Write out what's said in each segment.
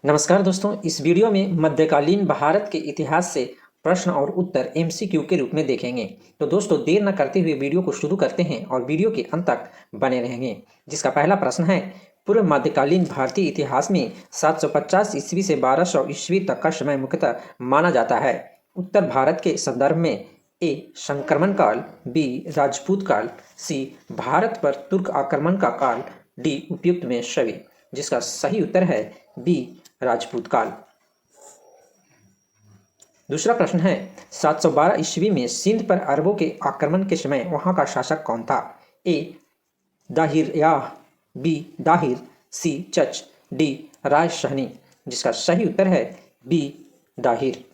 नमस्कार दोस्तों, इस वीडियो में मध्यकालीन भारत के इतिहास से प्रश्न और उत्तर एमसीक्यू के रूप में देखेंगे। तो दोस्तों, देर न करते हुए वीडियो को शुरू करते हैं और वीडियो के अंत तक बने रहेंगे। जिसका पहला प्रश्न है, पूर्व मध्यकालीन भारतीय इतिहास में 750 ईस्वी से 1200 ईस्वी तक का समय मुख्यतः माना जाता है। उत्तर भारत के संदर्भ में ए संक्रमण काल, बी राजपूत काल, सी भारत पर तुर्क आक्रमण का काल, डी उपयुक्त में सभी। जिसका सही उत्तर है बी राजपूत काल। दूसरा प्रश्न है, 712 ईस्वी में सिंध पर अरबों के आक्रमण के समय वहां का शासक कौन था? ए दाहिर याह, बी दाहिर, सी चच, डी राय सहनी। जिसका सही उत्तर है बी दाहिर।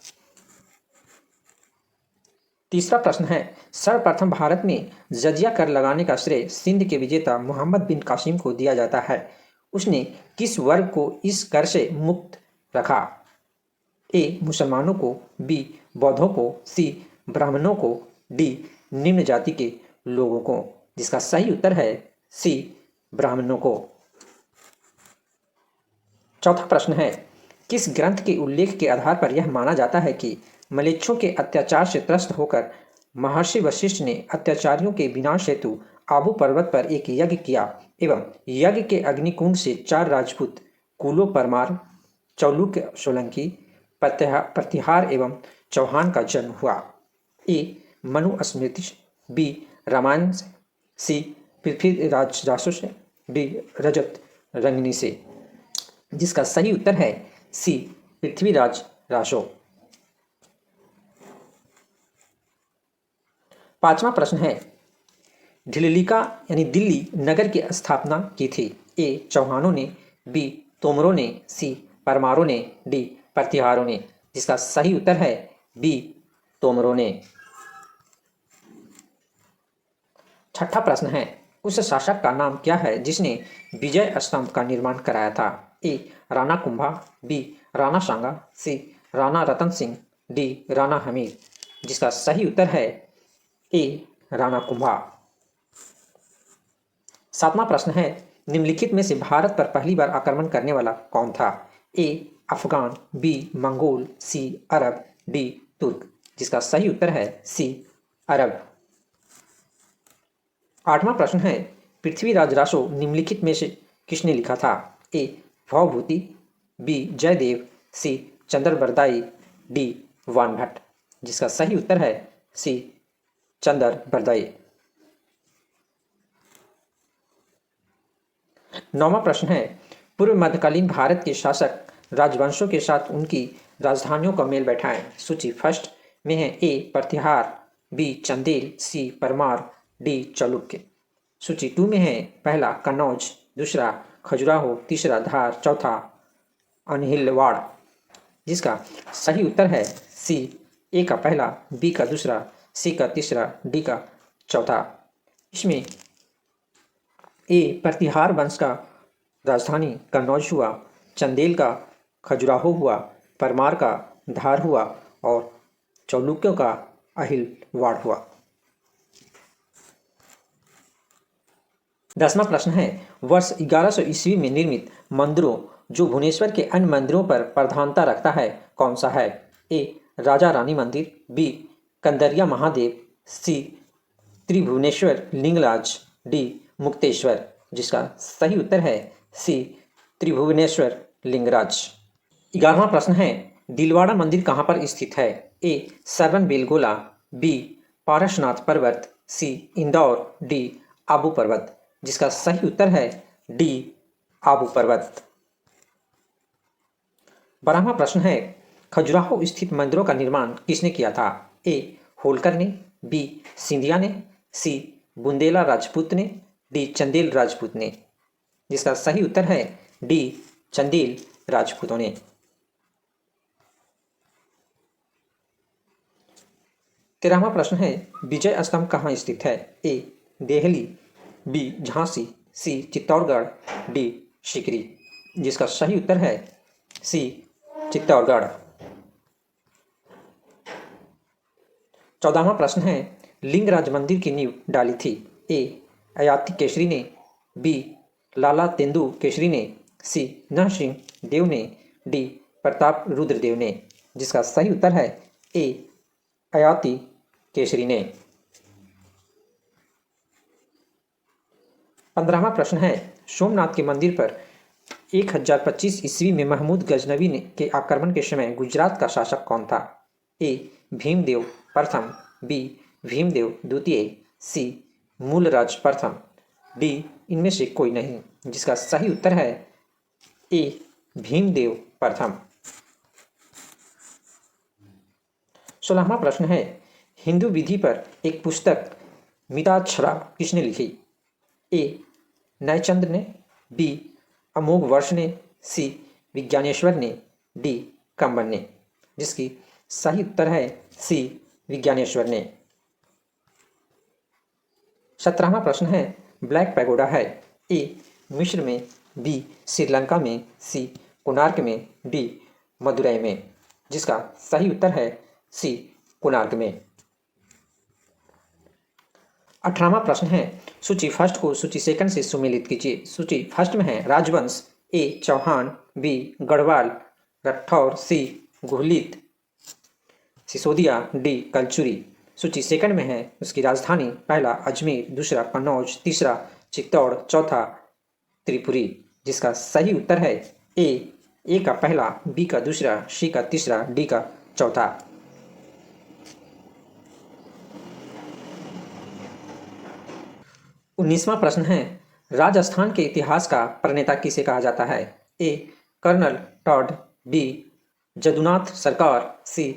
तीसरा प्रश्न है, सर्वप्रथम भारत में जजिया कर लगाने का श्रेय सिंध के विजेता मोहम्मद बिन कासिम को दिया जाता है। उसने किस वर्ग को इस कर से मुक्त रखा? ए मुसलमानों को, बी बौद्धों को, सी ब्राह्मणों को, डी निम्न जाति के लोगों को। जिसका सही उत्तर है सी ब्राह्मणों को। चौथा प्रश्न है, किस ग्रंथ के उल्लेख के आधार पर यह माना जाता है कि मलेच्छों के अत्याचार से त्रस्त होकर महर्षि वशिष्ठ ने अत्याचारियों के विनाश हेतु आबू पर्वत पर एक यज्ञ किया एवं यज्ञ के अग्निकुंड से 4 राजपूत कुलों परमार, चौलुक्य, सोलंकी, प्रतिहार एवं चौहान का जन्म हुआ? ए मनुस्मृति, बी रामायण से, सी पृथ्वीराज रासो से, डी रजत रंगनी से। जिसका सही उत्तर है सी पृथ्वीराज रासो। पांचवा प्रश्न है, ढिल्लिका यानी दिल्ली नगर की स्थापना की थी? ए चौहानों ने, बी तोमरों ने, सी परमारों ने, डी प्रतिहारों ने। जिसका सही उत्तर है बी तोमरों ने। छठा प्रश्न है, उस शासक का नाम क्या है जिसने विजय स्तंभ का निर्माण कराया था? ए राणा कुंभा, बी राणा सांगा, सी राणा रतन सिंह, डी राणा हमीर। जिसका सही उत्तर है ए राणा कुंभा। सातवां प्रश्न है, निम्नलिखित में से भारत पर पहली बार आक्रमण करने वाला कौन था? ए अफगान, बी मंगोल, सी अरब, डी तुर्क। जिसका सही उत्तर है सी अरब। आठवां प्रश्न है, पृथ्वीराज रासो निम्नलिखित में से किसने लिखा था? ए भवभूति, बी जयदेव, सी चंद्र बरदाई, डी वान भट्ट। जिसका सही उत्तर है सी चंद्र बरदाई। नौवां प्रश्न है, पूर्व मध्यकालीन भारत के शासक राजवंशों के साथ उनकी राजधानियों का मेल बैठाएं। सूची फर्स्ट में है ए प्रतिहार, बी चंदेल, सी परमार, डी चालुक्य। सूची 2 में है पहला कन्नौज, दूसरा खजुराहो, तीसरा धार, चौथा अनहिलवाड़। जिसका सही उत्तर है सी ए का पहला, बी का दूसरा, सी का तीसरा, डी का चौथा। इसमें ए प्रतिहार वंश का राजधानी कन्नौज हुआ, चंदेल का खजुराहो हुआ, परमार का धार हुआ और चालुक्यों का अहिलवाड़ हुआ। 10वां प्रश्न है, वर्ष 1100 ईस्वी में निर्मित मंदिरों जो भुवनेश्वर के अन्य मंदिरों पर प्रधानता रखता है कौन सा है? ए राजा रानी मंदिर, बी कंदरिया महादेव, सी त्रिभुवनेश्वर लिंगराज, डी मुक्तेश्वर। जिसका सही उत्तर है सी त्रिभुवनेश्वर लिंगराज। 11वां प्रश्न है, दिलवाड़ा मंदिर कहाँ पर स्थित है? ए सरवन बेलगोला, बी पारसनाथ पर्वत, सी इंदौर, डी आबू पर्वत। जिसका सही उत्तर है डी आबू पर्वत। 12वां प्रश्न है, खजुराहो स्थित मंदिरों का निर्माण किसने किया था? ए होलकर ने, बी सिंधिया ने, सी बुंदेला राजपूत ने, डी चंदेल राजपूत ने। जिसका सही उत्तर है डी चंदेल राजपूतों ने। 13वां प्रश्न है, विजय स्तंभ कहाँ स्थित है? ए देहली, बी झांसी, सी चित्तौड़गढ़, डी सिकरी। जिसका सही उत्तर है सी चित्तौड़गढ़। 14वां प्रश्न है, लिंगराज मंदिर की नींव डाली थी? ए अयाती केसरी ने, बी लाला तेंदु केसरी ने, सी नरसिंह देव ने, डी प्रताप रुद्रदेव ने, जिसका सही उत्तर है ए अयाती केसरी ने। 15वां प्रश्न है, सोमनाथ के मंदिर पर 1025 ईस्वी में महमूद गजनवी के आक्रमण के समय गुजरात का शासक कौन था? ए भीमदेव प्रथम, बी भीमदेव द्वितीय, सी मूलराज प्रथम, डी इनमें से कोई नहीं, जिसका सही उत्तर है ए भीमदेव प्रथम। 16वां प्रश्न है, हिंदू विधि पर एक पुस्तक मिताक्षरा किसने लिखी? ए नयचंद्र ने, बी अमोघ वर्ष ने, सी विज्ञानेश्वर ने, डी कंबन ने, जिसकी सही उत्तर है सी विज्ञानेश्वर ने। 17वां प्रश्न है, ब्लैक पैगोडा है ए मिस्र में, बी श्रीलंका में, सी कोणार्क में, डी मदुरई में, जिसका सही उत्तर है सी कोणार्क में। 18वां प्रश्न है, सूची फर्स्ट को सूची सेकंड से सुमेलित कीजिए। सूची फर्स्ट में है राजवंश, ए चौहान, बी गढ़वाल, राठौर, सी गुहलित, सिसोदिया, डी कलचुरी। सूची सेकंड में है उसकी राजधानी, पहला अजमेर, दूसरा कन्नौज, तीसरा चित्तौड़, चौथा त्रिपुरी, जिसका सही उत्तर है ए का पहला, बी का दूसरा, सी का तीसरा, डी का चौथा। 19वां प्रश्न है, राजस्थान के इतिहास का प्रणेता किसे कहा जाता है? ए कर्नल टॉड, बी जदुनाथ सरकार, सी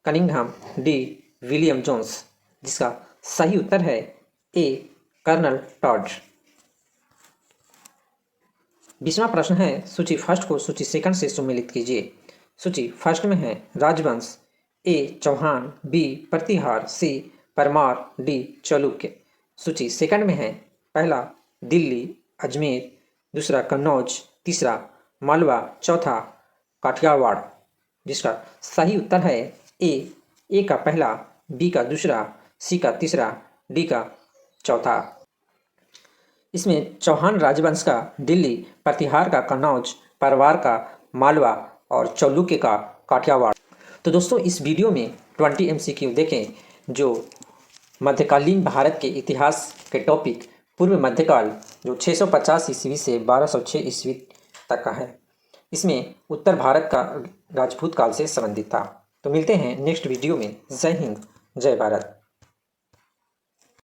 कनिंघम, डी विलियम जोन्स, जिसका सही उत्तर है ए कर्नल टॉड। 20वां प्रश्न है, सूची फर्स्ट को सूची सेकंड से सुमेलित कीजिए। सूची फर्स्ट में है राजवंश, ए चौहान, बी प्रतिहार, सी परमार, डी चालुक्य। सूची सेकंड में है पहला दिल्ली, अजमेर, दूसरा कन्नौज, तीसरा मालवा, चौथा काठियावाड़, जिसका सही उत्तर है ए का पहला, बी का दूसरा, सी का तीसरा, डी का चौथा। इसमें चौहान राजवंश का दिल्ली, प्रतिहार का कन्नौज, परवार का मालवा और चालुक्य का काठियावाड़। तो दोस्तों इस वीडियो में 20 MCQ देखें जो मध्यकालीन भारत के इतिहास के टॉपिक पूर्व मध्यकाल जो 650 ईस्वी से 1206 ईस्वी तक का है। इसमें उत्तर भारत का राजपूत काल से संबंधित था। तो मिलते हैं नेक्स्ट वीडियो में। जय हिंद, जय भारत।